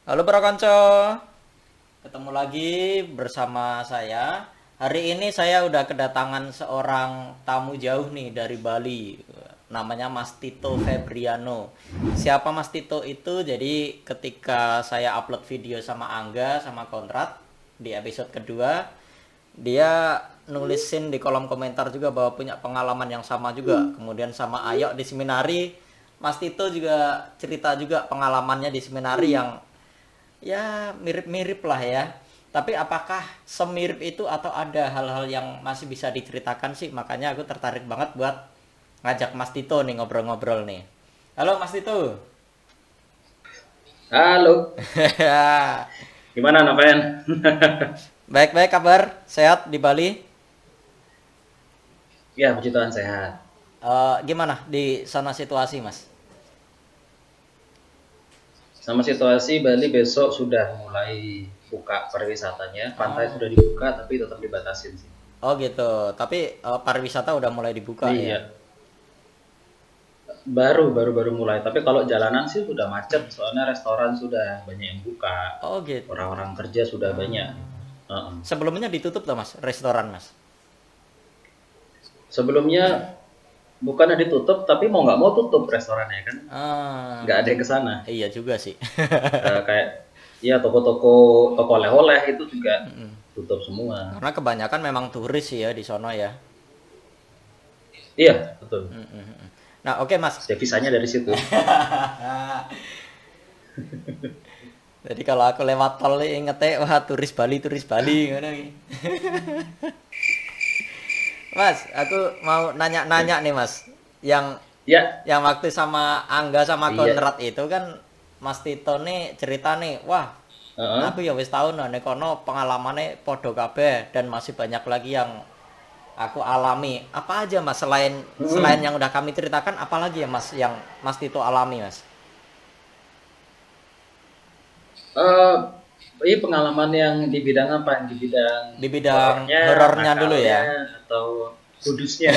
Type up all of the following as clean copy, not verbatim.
Halo Bro Konco, ketemu lagi bersama saya. Hari ini saya udah kedatangan seorang tamu jauh nih dari Bali. Namanya Mas Tito Febriano. Siapa Mas Tito itu? Jadi ketika saya upload video sama Angga sama Kontrat di episode kedua, dia nulisin di kolom komentar juga bahwa punya pengalaman yang sama juga. Kemudian sama Ayo di Seminari, Mas Tito juga cerita juga pengalamannya di Seminari yang ya mirip-mirip lah ya. Tapi apakah semirip itu atau ada hal-hal yang masih bisa diceritakan sih? Makanya aku tertarik banget buat ngajak Mas Tito nih ngobrol-ngobrol nih. Halo Mas Tito. Halo, gimana Noven? Baik-baik kabar? Sehat di Bali? Ya, puji Tuhan sehat. Gimana di sana situasi Mas? Sama situasi Bali besok sudah mulai buka pariwisatanya. Pantai sudah dibuka tapi tetap dibatasin sih. Oh gitu. Tapi pariwisata udah mulai dibuka ya? Iya, baru mulai. Tapi kalau jalanan sih sudah macet, soalnya restoran sudah banyak yang buka. Oh gitu. Orang-orang kerja sudah banyak. Heeh. Sebelumnya ditutup tuh Mas, restoran Mas? Sebelumnya bukannya ditutup, tapi mau nggak mau tutup restorannya kan? Ah, Nggak ada yang ke sana. iya juga sih. Kayak ya toko-toko toko oleh-oleh itu juga tutup semua. Karena kebanyakan memang turis sih ya di sono ya. Iya, betul. Nah, oke Mas. Devisanya dari situ. Jadi kalau aku lewat tol ingetnya wah turis Bali ngono iki. Mas, aku mau nanya-nanya nih Mas. Yang Ya, yang waktu sama Angga sama iya. Konrad itu kan Mas Tito nih cerita nih, wah Heeh. aku ya wis tau nih kono pengalamannya podo kabeh dan masih banyak lagi yang aku alami. Apa aja Mas selain selain Mm-mm. yang udah kami ceritakan, apalagi ya Mas yang Mas Tito alami Mas? Eh, ini pengalaman yang di bidang apa? Di bidang Di bidang horornya, horornya dulu nakalnya, ya. atau kudusnya?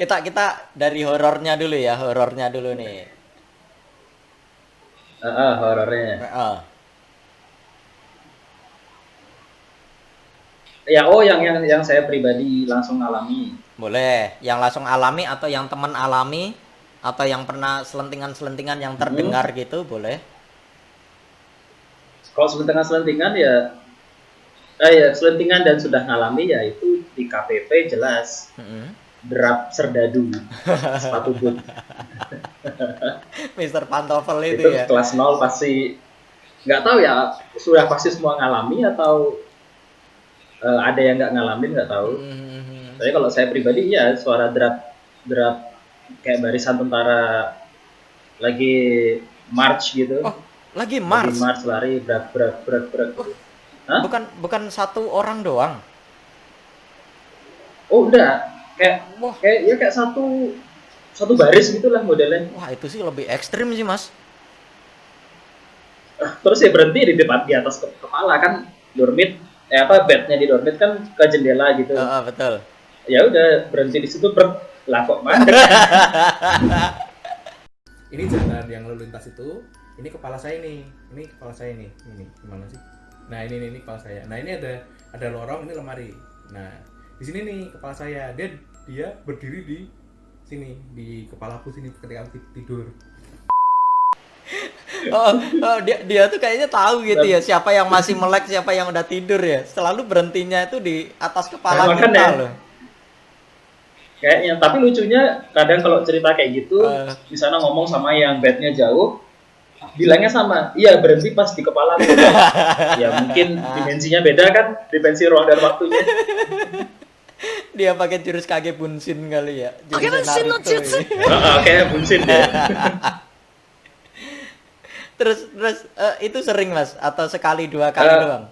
kita kita dari horornya dulu ya, horornya dulu nih. Horornya. Heeh. Ya, oh yang saya pribadi langsung alami. Boleh, yang langsung alami atau yang teman alami atau yang pernah selentingan-selentingan yang Mm-mm. terdengar gitu, boleh. Kalau selentingan-selentingan ya, ya selentingan dan sudah ngalami ya itu di KPP jelas Mm-mm. derap serdadu sepatu boot Mister Pantofel itu itu ya. kelas nol pasti nggak tahu ya sudah pasti semua ngalami atau ada yang nggak ngalamin nggak tahu. Hmm. Tapi kalau saya pribadi ya suara derap derap kayak barisan tentara lagi march gitu, Oh, lagi lagi Mars. march lari brak brak brak brak. Oh, Hah? bukan bukan satu orang doang. Oh udah kayak Wah, kayak ya kayak satu satu baris gitulah modelnya. wah itu sih lebih ekstrim sih, Mas. Terus ya berhenti di depan di atas kepala kan dormit apa bednya di dormit kan ke jendela gitu. Betul. Ya udah berhenti di situ lah kok mandek. Ini jalan yang lalu lintas itu, ini kepala saya nih, ini kepala saya nih, ini gimana sih? Nah ini kepala saya. Nah ini ada lorong, ini lemari. Nah di sini nih kepala saya, dia berdiri di sini, di kepalaku sini ketika aku tidur. Dia tuh kayaknya tahu gitu ya, siapa yang masih melek, siapa yang udah tidur ya. Selalu berhentinya itu di atas Nah, kepala makan kita ya loh. kayaknya. Tapi lucunya kadang kalau cerita kayak gitu, Eh, di sana ngomong sama yang bednya jauh, bilangnya sama. Iya berhenti pas di kepala. Ya mungkin dimensinya beda kan, dimensi ruang dan waktunya. dia pakai jurus Kage Bunshin kali ya. Jurus Naruto ini. Kayak bunsin deh. Terus itu sering Mas atau sekali dua kali Eh, doang?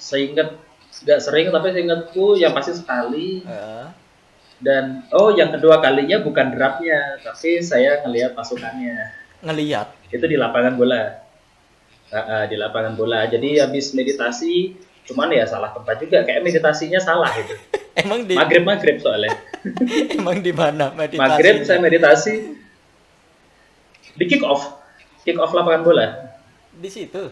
Seingat nggak sering tapi seingatku yang pasti sekali. Eh, Dan yang kedua kalinya bukan derapnya, tapi saya ngelihat pasukannya. ngelihat. Itu di lapangan bola. Di lapangan bola. Jadi habis meditasi, cuman ya salah tempat juga. Kayak meditasinya salah itu. Emang di Maghrib soalnya. emang di mana Maghrib meditasinya? saya meditasi. Di kick off lapangan bola Di situ.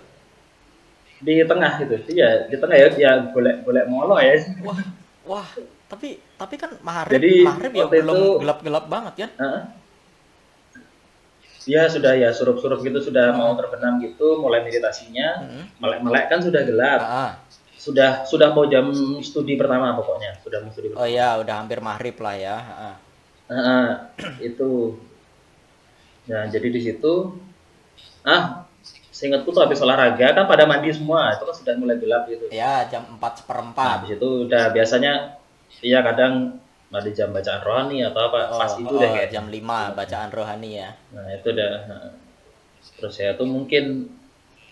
di tengah itu. Iya, di tengah ya, ya golek molo ya. Wah, wah. Tapi kan Jadi maghrib ya waktu itu belum gelap-gelap banget kan? eh, ya sudah ya surup-surup gitu sudah mau Heeh. terbenam gitu, mulai meditasinya, Heeh. melek-melek kan sudah gelap. Ah. Sudah mau jam studi pertama pokoknya, sudah mau studi Oh pertama. ya, udah hampir maghrib lah ya. Ah. Heeh, itu. Nah, jadi di situ seingatku tuh habis olahraga kan pada mandi semua, itu kan sudah mulai gelap gitu. Ya, jam 4 Nah, seperempat. di situ udah biasanya iya kadang ada jam bacaan rohani atau apa, pas itu deh kayaknya. Jam 5 bacaan rohani ya. Nah, itu udah terus saya tuh mungkin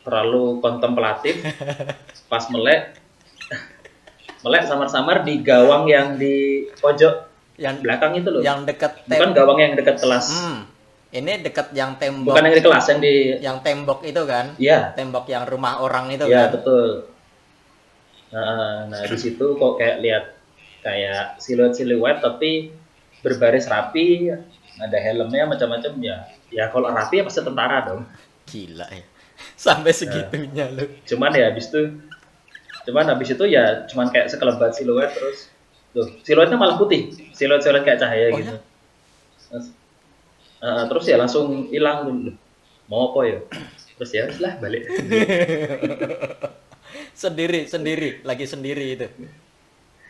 terlalu kontemplatif pas melek samar-samar di gawang yang di pojok Yang belakang itu loh. yang dekat Bukan gawang yang dekat kelas. Ini dekat yang tembok. Bukan yang di kelas, yang di Yang tembok itu kan? iya, Tembok yang rumah orang itu iya kan? betul. Nah, di situ kok kayak lihat kayak siluet tapi berbaris rapi, ada helmnya macam-macam ya. Ya kalau rapi ya pasti tentara dong. Gila ya. Sampai segitunya lu. Cuman habis itu ya cuman kayak sekelebat siluet terus tuh siluetnya malah putih, siluet kayak cahaya Oh, gitu. Terus ya langsung hilang dulu. Mau apa ya? Terus ya lah balik. Sendiri, lagi sendiri itu.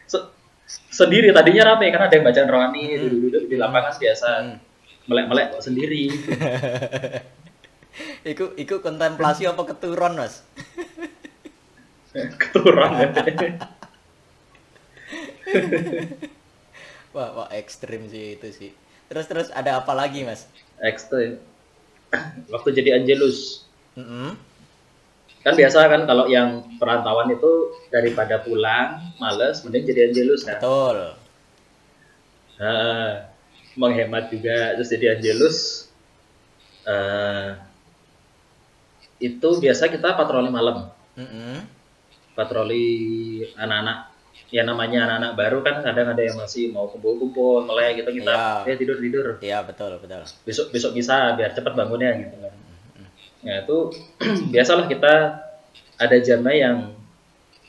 Se- Sendiri tadinya rame kan ada yang bacaan rohani duduk di lapangan biasa. Melek-melek kok sendiri. Iku kontemplasi apa keturun, Mas? Keturun. Wah, ekstrim sih itu sih. Terus ada apa lagi, Mas? Ekstrim. Waktu jadi Angelus. Mm-mm. Kan biasa kan kalau yang perantauan itu daripada pulang males mending jadi Angelus kan. Betul. Menghemat juga terus jadi Angelus. Itu biasa kita patroli malam. Mm-mm. Patroli anak-anak ya namanya anak-anak baru kan kadang ada yang masih mau kumpul-kumpul melek gitu kita Iya. tidur Iya, betul. besok bisa biar cepat bangunnya gitu kan. Nah itu biasalah kita ada jamnya yang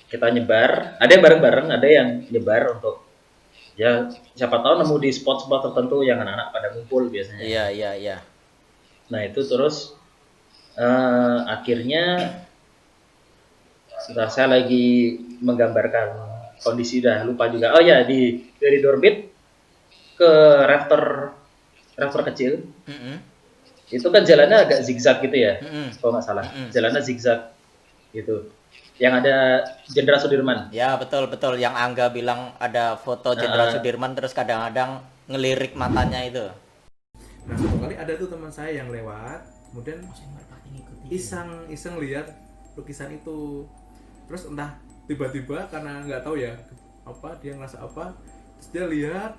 kita nyebar, ada yang bareng-bareng, ada yang nyebar untuk ya siapa tahu nemu di spot-spot tertentu yang anak-anak pada ngumpul biasanya. Iya. Nah itu terus akhirnya setelah saya lagi menggambarkan kondisi udah lupa juga. Oh ya dari Dorbit ke rafter kecil Mm-mm. itu kan jalannya agak zigzag gitu ya, kalau nggak salah. Mm-mm. Jalannya zigzag gitu. Yang ada Jenderal Sudirman. Ya, betul. Yang Angga bilang ada foto Jenderal Sudirman terus kadang-kadang ngelirik matanya itu. Nah, satu kali ada tuh teman saya yang lewat, kemudian iseng lihat lukisan itu. Terus entah tiba-tiba karena nggak tahu ya apa dia ngerasa apa, terus dia lihat,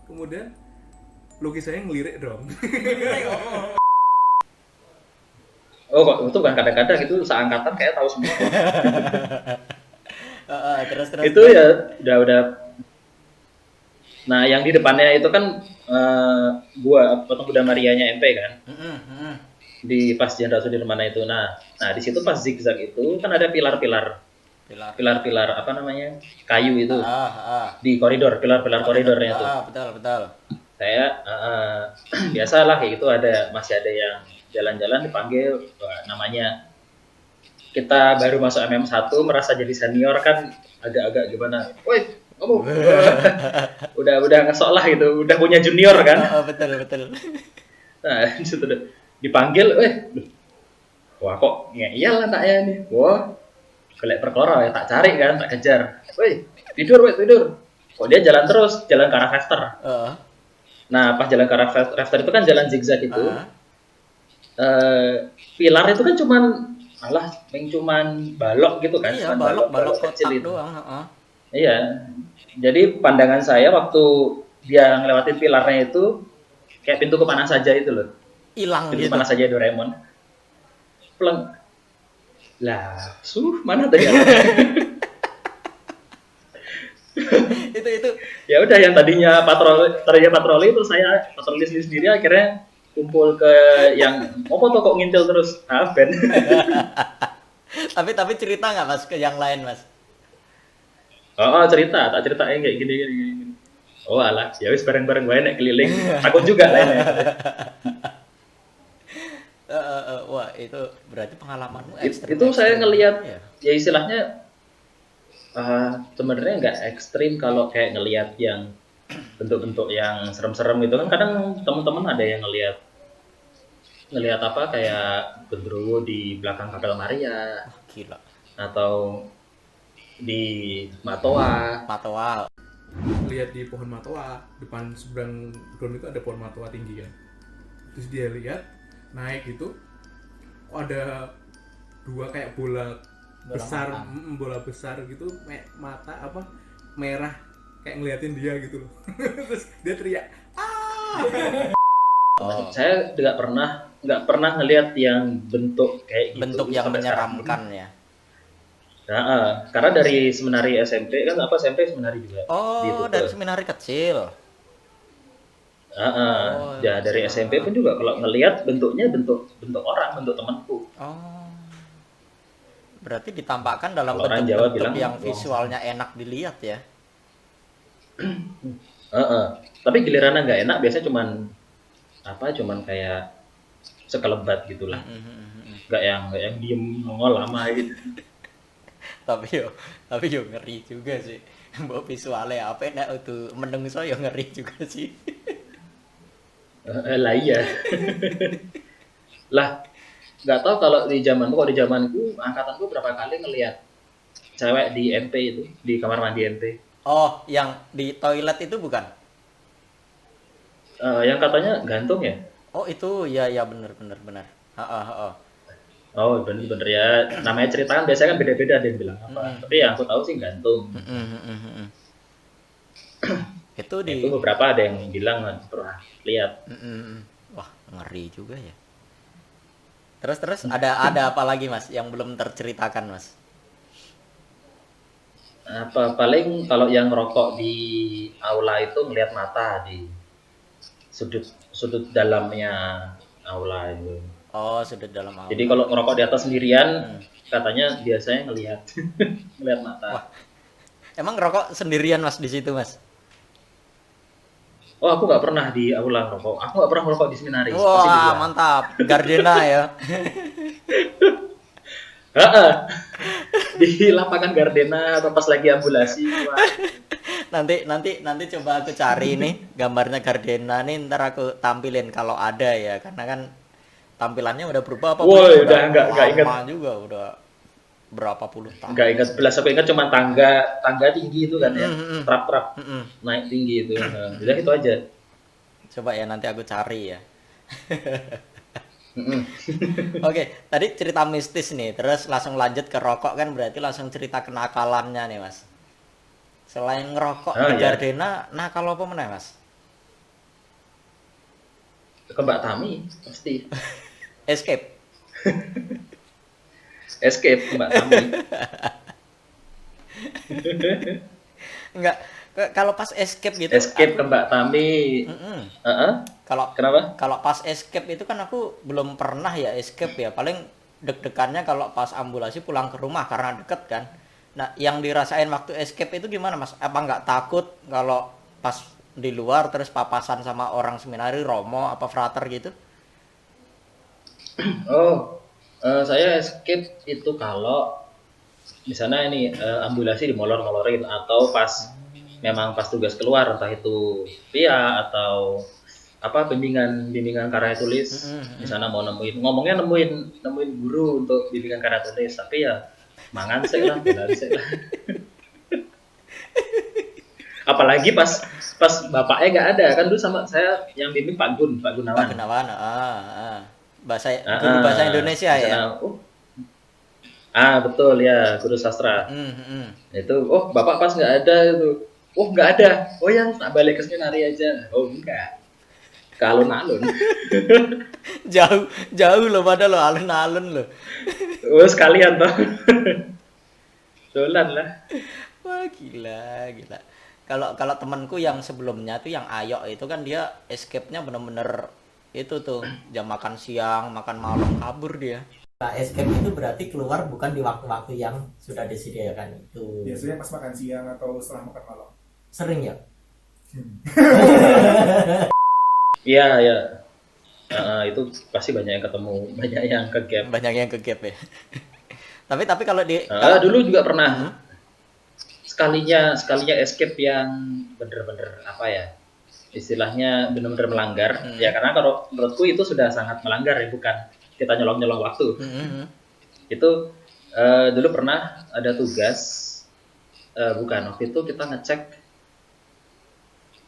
kemudian lukisannya ngelirik dong. Oh kok itu kan kadang-kadang itu seangkatan kayak tahu semua. Terus. Itu ya udah. Nah yang di depannya itu kan gua patung Bunda Marianya MP kan. Di pas Jenderal Sudirman itu. Nah di situ pas zigzag itu kan ada pilar-pilar apa namanya kayu itu di koridor, pilar-pilar koridornya itu. Betul. Saya biasalah kayak gitu masih ada yang jalan-jalan dipanggil namanya. Kita baru masuk MM1 merasa jadi senior kan agak-agak gimana. Woi, kamu udah ngesok lah gitu, udah punya junior kan. Betul. Nah, disitu dipanggil, wah kok ngeyel anaknya ini. Wah, golek perkara ya tak cari kan, tak kejar. Woi, tidur. Kok dia jalan terus, jalan ke arah rafter. Nah, pas jalan ke arah rafter itu kan jalan zigzag itu. Pilar itu kan cuman balok gitu kan. Iya, balok kotak kecil itu doang. Iya. Jadi pandangan saya waktu dia ngelewatin pilarnya itu kayak pintu kemana saja itu loh. Hilang Pintu gitu. kemana saja Doraemon. Pleng. Lah, mana tadi? itu Ya udah yang tadinya patroli terus saya patroli sendiri akhirnya kumpul ke yang apa tuh kok ngintil terus ben. Tapi cerita nggak mas ke yang lain mas? Tak ceritain kayak gini gini, gini. Oh alah, ya wis bareng-bareng wae nek keliling. Takut juga lah ya. Wah itu berarti pengalamanmu Itu saya ngelihat ya. ya istilahnya sebenarnya nggak ekstrim kalau kayak ngelihat yang bentuk-bentuk yang serem-serem gitu kan kadang teman-teman ada yang ngelihat apa kayak genderuwo di belakang kapel Maria Wah gila. atau di Matoa. Matoa. Lihat di pohon matoa, depan seberang drone itu ada pohon matoa tinggi kan. Terus dia lihat naik gitu, kok ada dua kayak bola besar, bola besar gitu, mata apa merah kayak ngeliatin dia gitu loh. Terus dia teriak, Oh, Saya nggak pernah ngelihat yang bentuk kayak gitu bentuk yang sampai sekarang. menyeramkan ya. Nah, karena dari seminari SMP kan apa SMP seminari juga di Oh, Tuke. dari seminari kecil. Oh, Ya dari SMP pun juga kalau ngelihat bentuknya bentuk orang, bentuk temanku. oh. Berarti ditampakkan dalam Kalau orang Jawa bentuk-bentuk bilang, yang "Wah." visualnya enak dilihat ya. Tapi gilirannya nggak enak biasanya cuman kayak sekelebat gitulah. Nggak yang diem nongol lama gitu. Tapi yo ngeri juga sih. Mbok visualnya apa enak itu menungso yo ngeri juga sih. Lah iya. Lah nggak tahu kalau kok di zamanku angkatanku berapa kali ngelihat cewek di MP itu di kamar mandi MP. Oh, yang di toilet itu bukan? Yang katanya gantung ya. Oh, itu ya benar. Heeh. Oh bener-bener ya namanya cerita kan biasanya kan beda-beda ada yang bilang apa. Tapi yang aku tahu sih gantung. Itu Itu beberapa ada yang bilang pernah lihat. Wah, ngeri juga ya. Terus ada apa lagi Mas yang belum terceritakan Mas? Apa paling kalau yang ngerokok di aula itu ngelihat mata di sudut dalamnya aula itu. Oh, sudut dalam aula. Jadi kalau ngerokok di atas sendirian katanya biasanya ngelihat ngelihat mata. Wah. Emang ngerokok sendirian Mas di situ Mas? Oh aku nggak pernah di aula ngerokok. Aku nggak pernah ngerokok di seminari. Wah, mantap. Gardena ya. Di lapangan Gardena atau pas lagi ambulasi. Nanti coba aku cari nih gambarnya Gardena nih ntar aku tampilin kalau ada ya karena kan tampilannya udah berubah apa Woi, belum udah nggak ingat. lama juga udah berapa puluh tahun. Nggak ingat belas, aku ingat cuma tangga tinggi itu kan ya, trap naik tinggi itu. Udah itu aja. Coba ya nanti aku cari ya. Oke, tadi cerita mistis nih, terus langsung lanjut ke rokok kan berarti langsung cerita kenakalannya nih Mas. Selain ngerokok di Ya. Gardena, nakal apa meneh Mas? Ke Mbak Tami pasti. Escape. Escape ke Mbak Tami. Enggak, kalau pas escape gitu. Escape ke Mbak Tami. Kalau Kenapa? Kalau pas escape itu kan aku belum pernah ya escape ya. Paling deg-degannya kalau pas ambulasi pulang ke rumah karena deket kan. Nah, yang dirasain waktu escape itu gimana Mas? Apa nggak takut kalau pas di luar terus papasan sama orang seminari, romo apa frater gitu? Saya escape itu kalau misalnya ini ambulasi dimolor-molorin atau memang pas tugas keluar entah itu via atau apa bimbingan karya tulis misalnya mau nemuin guru untuk bimbingan karya tulis tapi ya mangan sih lah apalagi pas bapaknya nggak ada kan dulu sama saya yang bimbing Pak Gunawan. Pak Gunawan, guru bahasa Indonesia ya. Betul ya, guru sastra. Itu bapak pas nggak ada itu. Nggak ada. Ya tak balik ke seminari aja. Enggak. Ke alun-alun. jauh loh padahal lo alun-alun loh. Sekalian toh. Dolan lah. Wah gila. Kalau temanku yang sebelumnya tuh yang Ayo itu kan dia escape-nya bener-bener itu tuh jam makan siang, makan malam kabur dia. Nah, escape itu berarti keluar bukan di waktu-waktu yang sudah disediakan itu. Biasanya pas makan siang atau setelah makan malam. Sering ya? Iya, iya. Itu pasti banyak yang ketemu, banyak yang ke gap. Banyak yang ke gap ya. Tapi kalau di kalau- Dulu juga pernah sekalinya escape yang bener-bener apa ya, istilahnya bener-bener melanggar. Ya karena kalau menurutku itu sudah sangat melanggar ya, bukan kita nyolong-nyolong waktu. Itu dulu pernah ada tugas, bukan, waktu itu kita ngecek,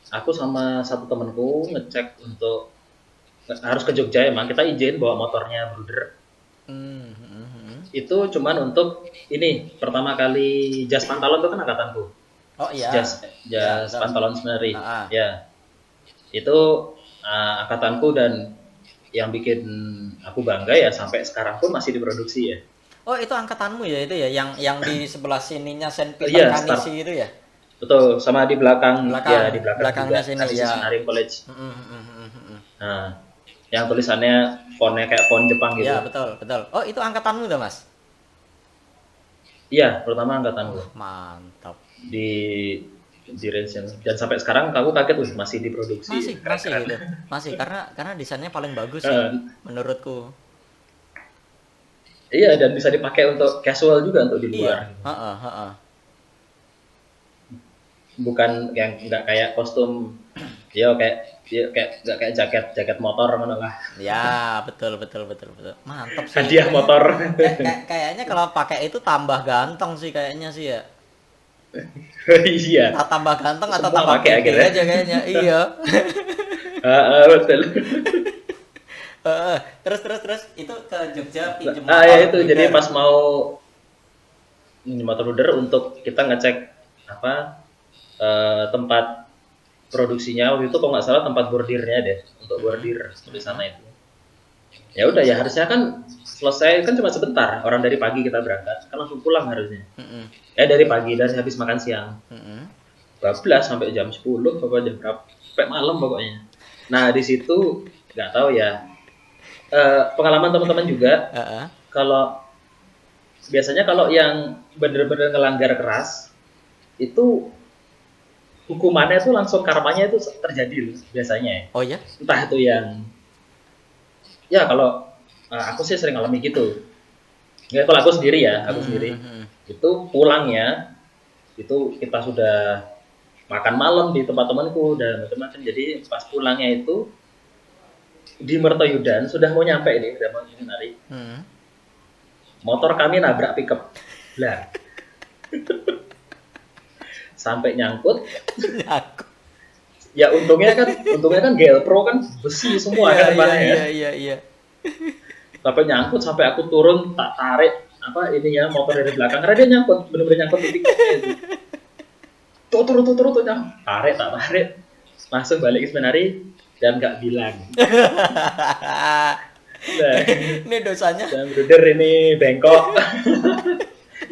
aku sama satu temanku ngecek untuk harus ke Jogja, emang kita izin bawa motornya Bruder. Itu cuman untuk ini pertama kali jas pantalon itu kan angkatanku. Oh iya. Jas Ya, pantalon sebenarnya. Ah. Ya. Itu angkatanku, dan yang bikin aku bangga ya sampai sekarang pun masih diproduksi ya. Oh, itu angkatanmu ya itu ya, yang di sebelah sininya Saint Peter Iya, Kanisi itu ya. Betul, sama di belakang, ya di belakangnya juga, sini, Kanisi ya. Senarim College. Mm. Nah, yang tulisannya fontnya kayak font Jepang gitu. Ya, betul. Oh, itu angkatanmu tuh, Mas? Iya, pertama angkatanku Mantap. di range yang, dan sampai sekarang aku kaget masih diproduksi. Masih gitu. Masih karena desainnya paling bagus sih menurutku. Iya, dan bisa dipakai untuk casual juga untuk di luar. Heeh. Bukan yang nggak kayak kostum, kayak nggak kayak jaket motor mana lah. Ya, betul. Mantap sih. Hadiah motor. Kayaknya kalau pakai itu tambah ganteng sih kayaknya sih ya. Iya. Tambah ganteng atau Semua tambah pakai pede akhirnya. aja kayaknya. Iya. Betul. Terus itu ke Jogja pinjem Ya itu, motor jadi Bruder. pas mau motor Bruder untuk kita ngecek tempat produksinya, waktu itu kalau nggak salah tempat bordirnya deh, untuk bordir di sana itu. Ya udah, ya harusnya kan selesai kan cuma sebentar, orang dari pagi kita berangkat kan langsung pulang harusnya. Dari pagi, dari habis makan siang. Bablas sampai jam 10 pokoknya, jam berapa, sampai malam pokoknya. Nah di situ nggak tahu ya, pengalaman teman-teman juga, kalau biasanya kalau yang bener-bener ngelanggar keras itu hukumannya itu langsung, karmanya itu terjadi loh biasanya. Oh ya? Entah itu yang, ya kalau aku sih sering alami gitu. Ya kalau aku sendiri ya, itu pulangnya itu kita sudah makan malam di tempat temanku dan macam-macam. Jadi pas pulangnya itu di Mertoyudan sudah mau nyampe nih, udah mau nari. Motor kami nabrak pickup. Lah. Sampai nyangkut. Ya untungnya kan Gelpro kan besi semua kan depannya. Iya. Sampai nyangkut, sampai aku turun tak tarik motor dari belakang, karena dia nyangkut, bener-bener nyangkut di pickupnya itu. Turun tarik langsung balik ke Semenari dan nggak bilang. Nah, Ini dosanya. dan Bruder ini bengkok.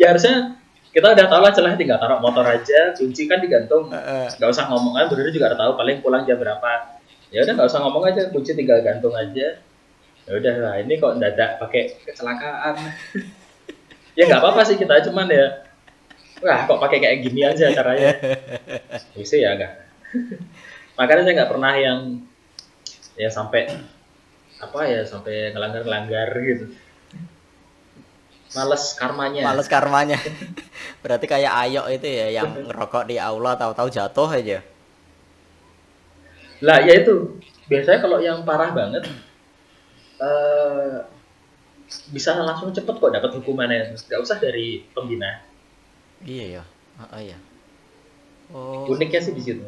Ya harusnya kita udah tahu lah celah, tinggal taruh motor aja, kunci kan digantung, nggak usah ngomong kan. Bruder juga udah tahu paling pulang jam berapa. Ya udah nggak usah ngomong aja, kunci tinggal gantung aja. Ya udah lah, ini kok dadak pakai kecelakaan. Ya nggak apa-apa sih, kita cuman ya, wah kok pakai kayak gini aja caranya. Bisa ya enggak. Makanya saya nggak pernah yang ya sampai sampai ngelanggar gitu. Males karmanya. Berarti kayak Ayo itu ya, yang ngerokok di aula tahu-tahu jatuh aja. Lah ya itu, biasanya kalau yang parah banget bisa langsung cepet kok dapat hukumannya, nggak usah dari pembina. Iya ya. Iya. Oh. Uniknya sih di situ.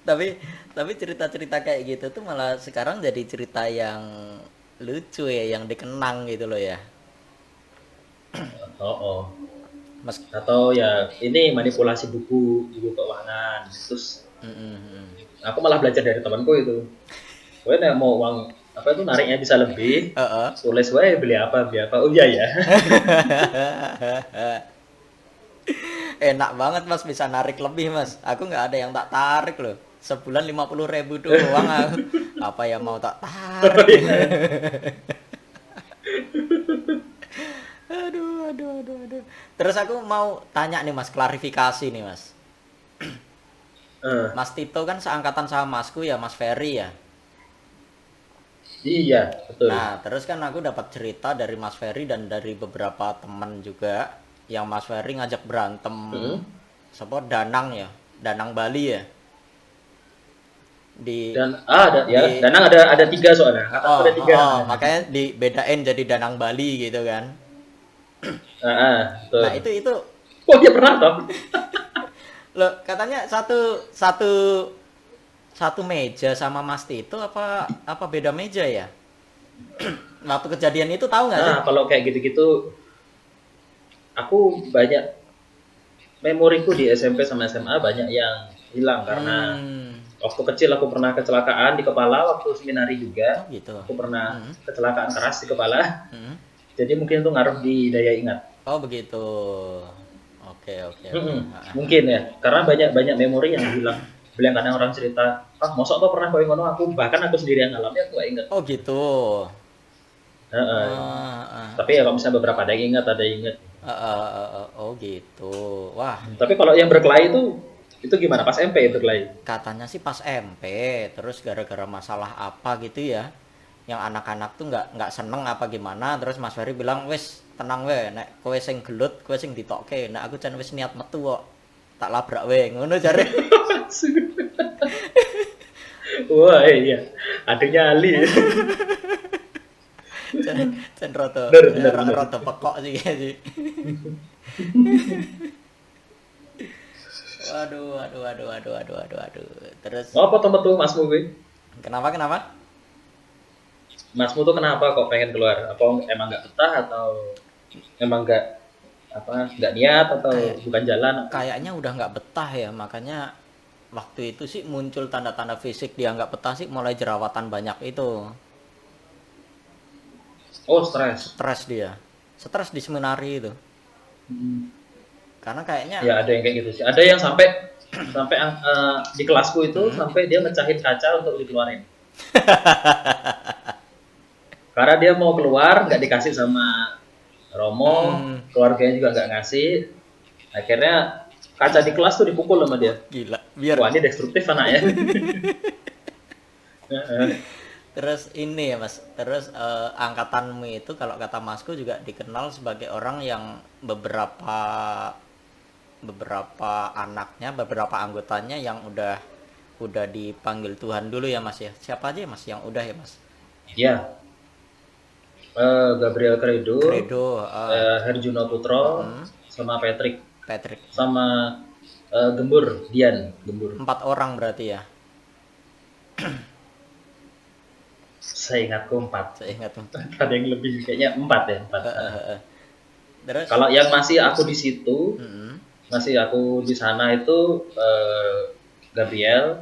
Tapi cerita-cerita kayak gitu tuh malah sekarang jadi cerita yang lucu ya, yang dikenang gitu loh ya. Atau ya ini manipulasi buku keuangan. Terus aku malah belajar dari temanku itu. Gue mau uang nariknya bisa lebih, tulis beli apa. Oh iya ya. Enak banget mas, bisa narik lebih mas. Aku nggak ada yang tak tarik loh. Sebulan 50.000 doang aku. Apa yang mau tak tarik? Aduh. Terus aku mau tanya nih mas, klarifikasi nih mas. Eh, Mas Tito kan seangkatan sama masku ya, Mas Ferry ya. iya, betul. Nah, terus kan aku dapat cerita dari Mas Ferry dan dari beberapa teman juga yang Mas Ferry ngajak berantem siapa Danang ya, Danang Bali ya. Di Dan ada ya, di- Danang ada 3 soalnya. oh, Ada 3. makanya dibedain jadi Danang Bali gitu kan. Betul. Nah, itu Oh, dia pernah toh? loh katanya satu meja sama Mas Tito apa beda meja ya? Waktu kejadian itu tahu nggak sih? Nah, kalau kayak gitu-gitu, aku banyak memoriku di SMP sama SMA banyak yang hilang karena waktu kecil aku pernah kecelakaan di kepala waktu seminari juga. Oh gitu. Aku pernah kecelakaan keras di kepala. Hmm. Jadi mungkin itu ngaruh di daya ingat. Oh begitu. Oke. Mungkin ya, karena banyak memori yang hilang. Bilang kadang orang cerita, mosok tuh pernah koyo ngono, aku bahkan aku sendiri yang ngalamin aku gak inget. Oh gitu. Heeh. Ah. Tapi ya kalau misalnya beberapa ada yang ingat, ada yang ingat. Oh gitu. Wah, Tapi kalau yang berkelahi itu gimana? Pas MP ya berkelahi? katanya sih pas MP, terus gara-gara masalah apa gitu ya, yang anak-anak tuh nggak seneng apa gimana, terus Mas Ferry bilang wes tenang we, nek kowe sing gelut, kowe sing ditokke, nek aku jan wis niat metu kok, tak labrak we, ngono jare. Wah iya, adiknya Ali. Jan rada Bener. rada pekok sih ya sih. Waduh. Terus Apa tuh masmu gue? kenapa? Masmu tuh kenapa kok pengen keluar? Apa emang nggak betah atau emang nggak niat atau bukan jalan? Kayaknya udah nggak betah ya, makanya waktu itu sih muncul tanda-tanda fisik dia nggak betah sih, mulai jerawatan banyak itu. Oh stres. Stres di seminari itu, karena kayaknya Ya ada yang kayak gitu sih. Ada yang sampai di kelasku itu sampai dia mecahin kaca untuk dikeluarin. Karena dia mau keluar nggak dikasih sama Romo, keluarganya juga nggak ngasih. Akhirnya kaca di kelas tuh dipukul sama dia. gila biar. Wah ini destruktif anaknya. Terus ini ya mas, terus angkatanmu itu kalau kata masku juga dikenal sebagai orang yang beberapa anaknya, beberapa anggotanya yang udah dipanggil Tuhan dulu ya mas ya. Siapa aja ya mas yang udah ya mas? Iya. Gabriel Credo, Herjuno Putro, sama Patrick, sama Gembur, Dian Gembur. 4 orang berarti ya. Seingatku 4. Saya ingat tuh. Ada yang lebih kayaknya 4 ya, 4. Terus Kalau yang masih aku di situ, masih aku di sana itu Gabriel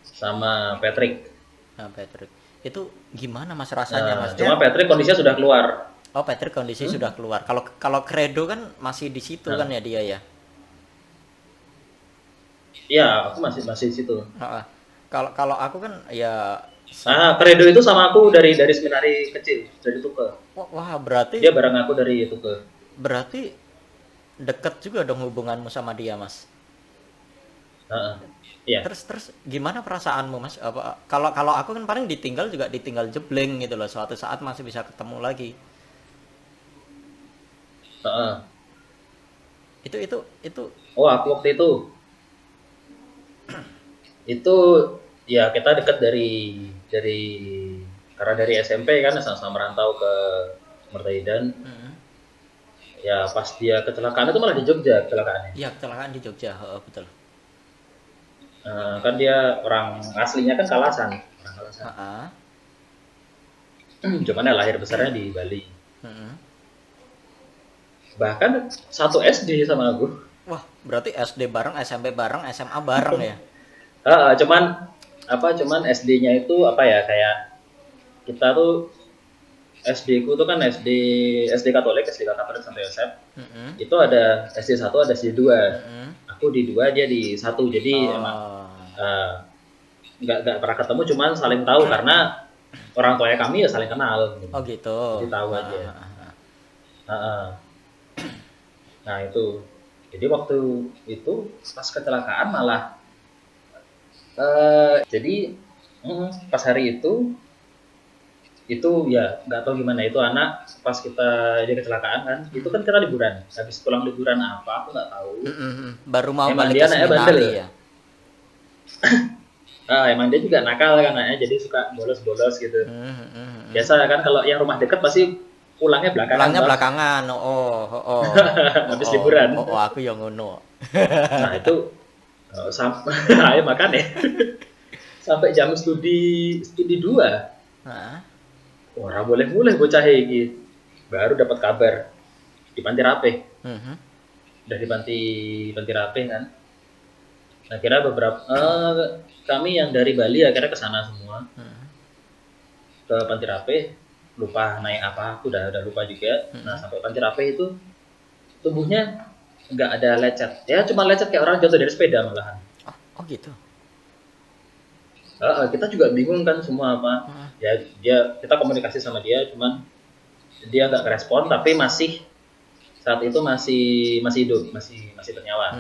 sama Patrick. nah, Patrick itu gimana mas rasanya mas? Cuma Patrick kondisinya sudah keluar. Oh Patrick kondisi sudah keluar. Kalau Credo kan masih di situ kan ya dia ya. Iya, aku masih di situ. Kalau aku kan ya. Credo itu sama aku dari seminari kecil, dari Tuke. Wah berarti. Dia bareng aku dari Tuke. Berarti deket juga dong hubunganmu sama dia mas. Iya. Terus gimana perasaanmu mas? Kalau aku kan paling ditinggal jebleng gitu loh. Suatu saat masih bisa ketemu lagi. Itu. Oh aku waktu itu ya kita dekat dari karena dari SMP kan sama-sama merantau ke Mertaidan. Ya pas dia kecelakaan itu malah di Jogja kecelakaannya. Iya kecelakaan di Jogja, betul. Kan dia orang aslinya kan Kalasan. Cuman ya lahir besarnya di Bali. Bahkan satu SD sama aku. Wah berarti SD bareng, SMP bareng, SMA bareng ya? Cuman SD-nya itu apa ya, kayak kita tuh SD ku tuh kan SD Katolik, SD Katolik Santo Yosef. Mm-mm. Itu ada SD 1, ada SD 2. Mm-mm. Aku di 2, dia di 1. Jadi emang Oh. nggak pernah ketemu, cuman saling tahu karena orang tuanya kami ya saling kenal. Oh gitu. Jadi tahu aja. Heeh. Nah itu. Jadi waktu itu pas kecelakaan malah jadi pas hari itu ya nggak tahu gimana itu anak pas dia kecelakaan kan, itu kan kita liburan, habis pulang liburan apa aku nggak tahu. Baru mau Emang balik dia ke anaknya bandel. seminari ya. Emang dia juga nakal kan anaknya, jadi suka bolos-bolos gitu. Biasa kan kalau yang rumah dekat pasti pulangnya belakangan. Pulangnya Bang. belakangan. Oh. Habis liburan. Oh, aku yang ngono. Nah itu sampai makan ya. Sampai jam studi 2. Nah. Orang boleh bocah iki. Baru dapat kabar di Panti Rapih. Udah di Panti Rapih kan. Nah, kira beberapa kami yang dari Bali akhirnya ke sana semua. Ke Panti Rapih, lupa naik apa, aku udah lupa juga. Nah, sampai Panti Rapih itu tubuhnya nggak ada lecet. Ya cuma lecet kayak orang jatuh dari sepeda malahan. Oh gitu. Kita juga bingung kan semua apa. Ya kita komunikasi sama dia, cuman dia nggak respon, tapi saat itu masih hidup, masih bernyawa.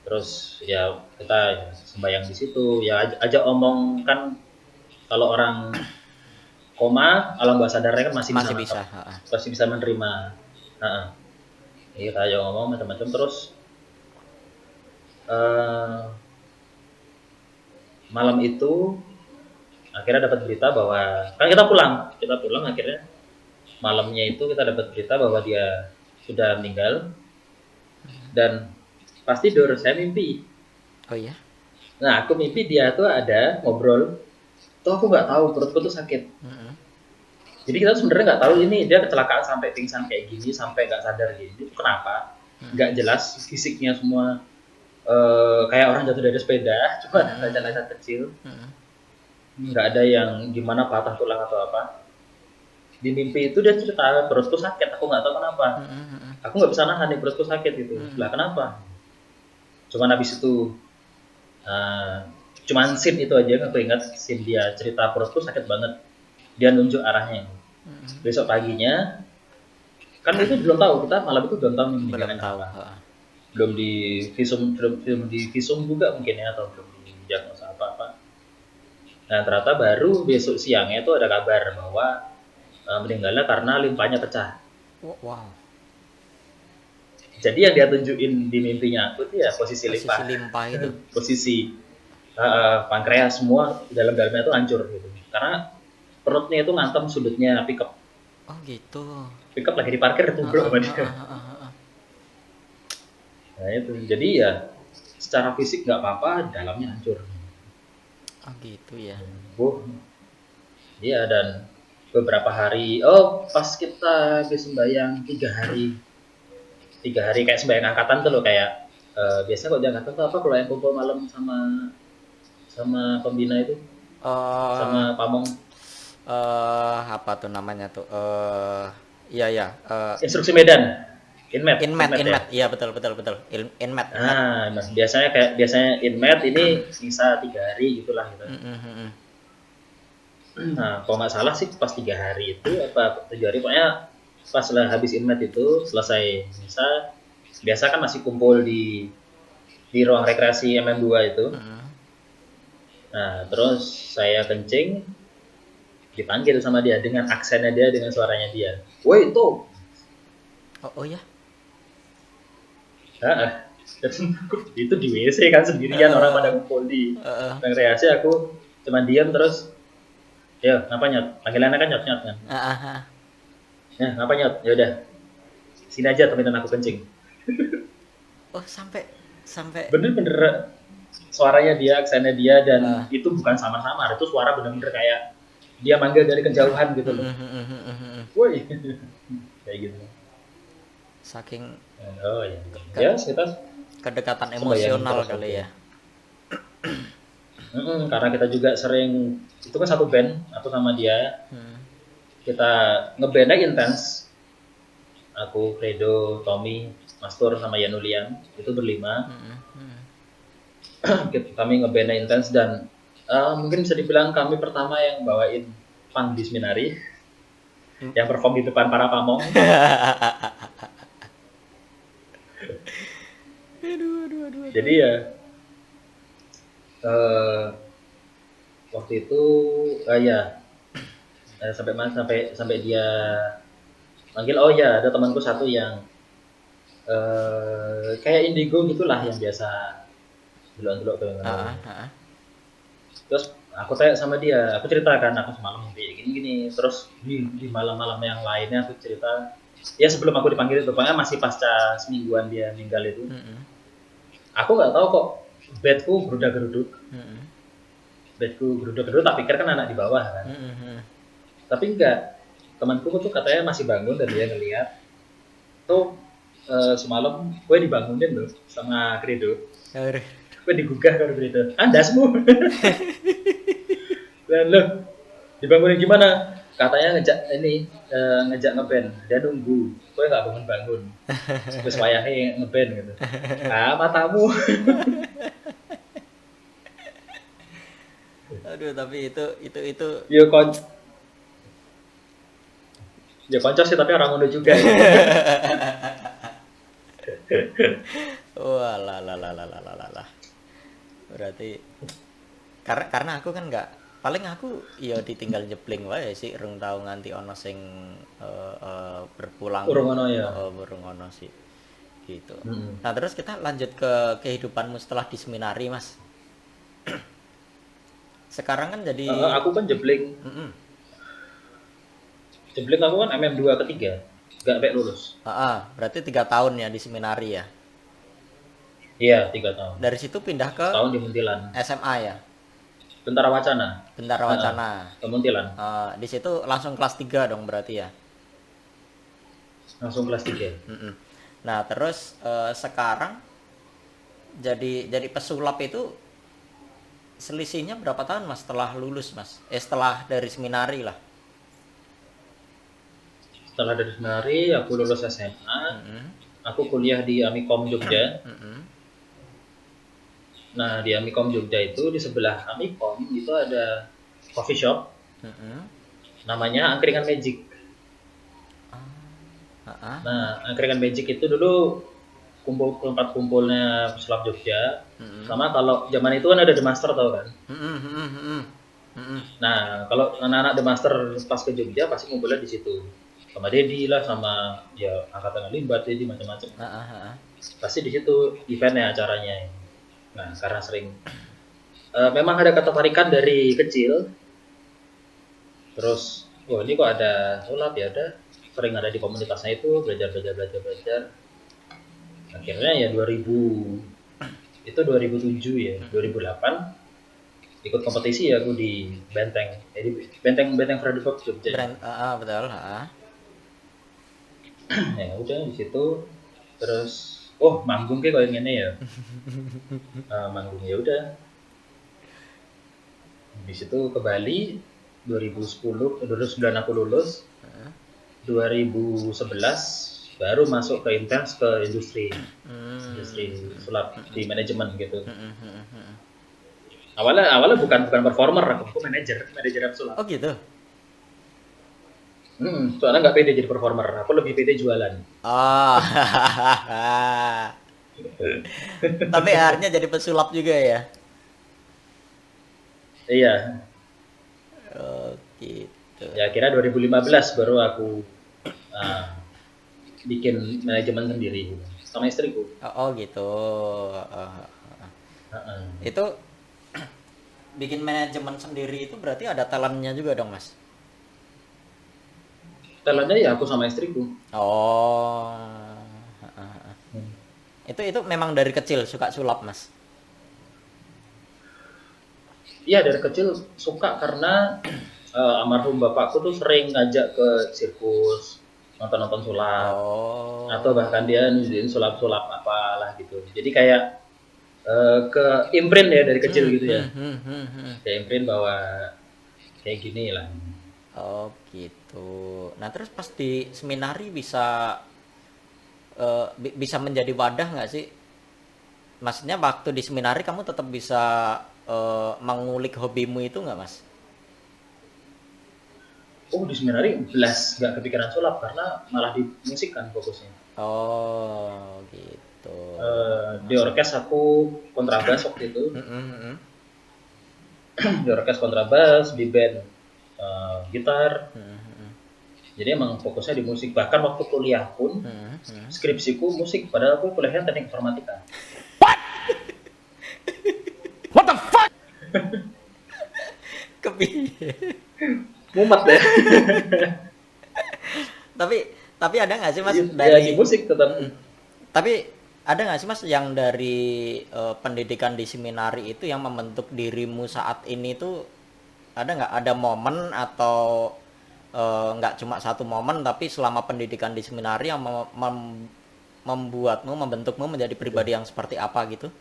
Terus ya kita sembahyang di situ, ya ajak omong kan, kalau orang koma alam bawah sadarnya kan masih bisa. Masih bisa menerima. Iya, kita ajak ngomong macam-macam. Terus malam itu akhirnya dapat berita bahwa kan kita pulang akhirnya malamnya itu kita dapat berita bahwa dia sudah meninggal. Dan pas tidur saya mimpi. Oh iya. Nah, aku mimpi dia tuh ada ngobrol. Tuh aku nggak tahu, perutku tuh sakit. Jadi kita sebenarnya nggak tahu ini dia kecelakaan sampai pingsan kayak gini, sampai nggak sadar gini. Itu kenapa? Nggak jelas fisiknya semua. Kayak orang jatuh dari sepeda, cuma ada lecet kecil. Nggak ada yang gimana patah tulang atau apa. Di mimpi itu dia cerita perutku sakit, aku nggak tahu kenapa. Aku nggak bisa nahan nih, perutku sakit gitu. Lah kenapa? Cuman habis itu cuman scene itu aja aku ingat, scene dia cerita perutku sakit banget, dia nunjuk arahnya. Besok paginya kan itu belum tahu, kita malam itu belum tahu Belum tahu. belum di visum juga mungkin ya, atau belum didiagnosa apa-apa. Nah ternyata baru besok siangnya itu ada kabar bahwa meninggalnya karena limpahnya pecah. Wow. Jadi yang dia tunjukin di mimpinya aku tuh ya posisi limpah itu. Posisi pankreas semua dalamnya itu hancur gitu. Karena perutnya itu ngantem sudutnya pickup. Oh gitu. Pickup lagi diparkir tubruk sama dia. Nah itu. Jadi ya secara fisik nggak apa-apa, dalamnya hancur. Oh gitu ya. Iya, dan beberapa hari, pas kita habis sembahyang 3 hari kayak sembahyang angkatan tuh loh, kayak biasanya kalau di angkatan tuh apa, kalau yang kumpul malam sama pembina itu, sama pamong, apa tuh namanya tuh? Iya. instruksi medan, inmet. Iya betul. Inmet. Nah, biasanya inmet ini sisa 3 hari gitulah gitu. Nah, kalau nggak salah sih pas 3 hari itu apa 7 hari, pokoknya pas lah habis inmet itu selesai misa, biasa kan masih kumpul di ruang rekreasi MM2 itu. Nah, terus saya kencing, dipanggil sama dia dengan aksennya dia, dengan suaranya dia. Woi, itu. Oh ya. Itu di WC kan sendirian, orang pada kumpul di rekreasi, aku cuma diam terus. Ya, ngapa Nyot? Panggilannya kan Nyot kan. Ya, ngapa Nyot? Ya udah. Sini aja temenin aku kencing. Oh, sampai Bener-bener suaranya dia, aksennya dia, dan itu bukan samar-samar, itu suara bener-bener kayak dia manggil dari kejauhan gitu loh. Woi. Kayak gitu. Saking ya sekitar kedekatan emosional kali ya. Karena kita juga sering, itu kan satu band aku sama dia. kita ngebandnya intens. Aku, Fredo, Tommy, Mastur sama Yanulian itu berlima. Kami ngebandnya intens dan mungkin bisa dibilang kami pertama yang bawain punk di Seminari, yang perform di depan para pamong. Jadi ya waktu itu sampai dia manggil, oh ya ada temanku satu yang kayak indigo gitulah yang biasa dulu terus aku tanya sama dia, aku ceritakan aku semalam kayak gini terus di malam-malam yang lainnya aku cerita ya sebelum aku dipanggil itu, pokoknya masih pasca semingguan dia meninggal itu. Aku nggak tahu kok bedku geruda-geruduk. Tak pikir kan anak di bawah kan. Tapi enggak, temanku tuh katanya masih bangun dan dia ngeliat tuh semalam gue dibangunin loh sama Credo. Gue digugah sama Credo. Anda semua. Dan loh, dibangunin gimana? Katanya ngejak ngeband. Dia nunggu. Gue nggak bangun. Terus wayahnya ngeband gitu. Ah, matamu. Aduh, tapi itu Ya konco sih, tapi orang muda juga. Ya. wah lah. Berarti karena aku kan nggak, paling aku ya ditinggal jepling wae sih, rung tau nganti ono sing berpulang. Urung ono ya. Burung ono sih gitu. Nah terus kita lanjut ke kehidupanmu setelah di Seminari, Mas. Sekarang kan jadi aku kan jebling. Jebling aku kan MM2 ketiga, nggak sampai lulus. Berarti 3 tahun ya di Seminari ya. Iya, 3 tahun. Dari situ pindah ke Tahun di Muntilan. SMA ya. Bentara Wacana. Ke Muntilan. Di situ langsung kelas 3 dong berarti ya. Langsung kelas 3. Nah terus sekarang jadi pesulap itu selisihnya berapa tahun, Mas, setelah lulus, Mas? Setelah dari Seminari lah. Setelah dari Seminari aku lulus SMA. Aku kuliah di Amikom Jogja. Nah di Amikom Jogja itu, di sebelah Amikom itu ada coffee shop. Namanya Angkringan Magic. Nah Angkringan Magic itu dulu tempat kumpulnya pesulap Jogja. Sama kalau zaman itu kan ada The Master, tau kan? Nah kalau anak-anak The Master pas ke Jogja pasti ngumpulnya di situ. Sama Dedi lah, sama ya angkatan Limbat, Dedi macam-macam. Pasti di situ eventnya, acaranya. Nah karena sering memang ada ketertarikan dari kecil. Terus ini kok ada sulap, ya udah sering ada di komunitasnya itu, belajar. Akhirnya ya 2007 ya, 2008 ikut kompetisi ya aku di Benteng. Jadi Benteng Freddy Fox Jogja. Betul. Ya udah di situ terus manggung kayak kayak gini ya. Manggung ya udah. Di situ ke Bali 2009 aku lulus. 2011 baru masuk ke intens ke industri sulap di manajemen gitu. Awalnya bukan performer, aku manajer sulap. Oh gitu. Soalnya nggak pede jadi performer, aku lebih pede jualan. Tapi akhirnya jadi pesulap juga ya. Iya. Oh gitu. Ya kira 2015 baru aku bikin manajemen sendiri sama istriku. Oh gitu. Itu bikin manajemen sendiri itu berarti ada talentnya juga dong, Mas? Talentnya ya aku sama istriku. Itu memang dari kecil suka sulap, Mas? Iya dari kecil suka karena almarhum bapakku tuh sering ngajak ke sirkus, nonton sulap, atau bahkan dia nunjukin sulap-sulap apalah gitu. Jadi kayak ke imprint ya dari kecil gitu ya. Kayak imprint bahwa kayak gini lah. Oh gitu. Nah terus pas di seminari bisa bisa menjadi wadah nggak sih? Maksudnya waktu di seminari kamu tetap bisa mengulik hobimu itu nggak mas? Oh, di seminari belas nggak kepikiran sulap karena malah di musik kan fokusnya. Oh gitu. Di orkes aku kontrabas waktu itu. Mm-mm. Di orkes kontrabas, di band gitar. Jadi emang fokusnya di musik. Bahkan waktu kuliah pun skripsiku musik, padahal aku kuliahnya teknik informatika. Kepiye. Mumet deh. Tapi ada nggak sih mas Ya, dari di musik tetap. tapi ada nggak sih mas yang dari pendidikan di seminari itu yang membentuk dirimu saat ini tuh ada nggak ada momen atau nggak cuma satu momen tapi selama pendidikan di seminari yang membuatmu membentukmu menjadi pribadi yang seperti apa gitu?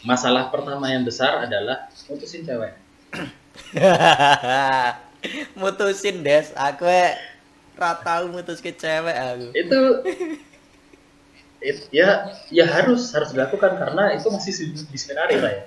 Masalah pertama yang besar adalah mutusin cewek. Mutusin des aku ratau mutus ke cewek aku. Itu ya harus dilakukan karena itu masih di seminari lah ya.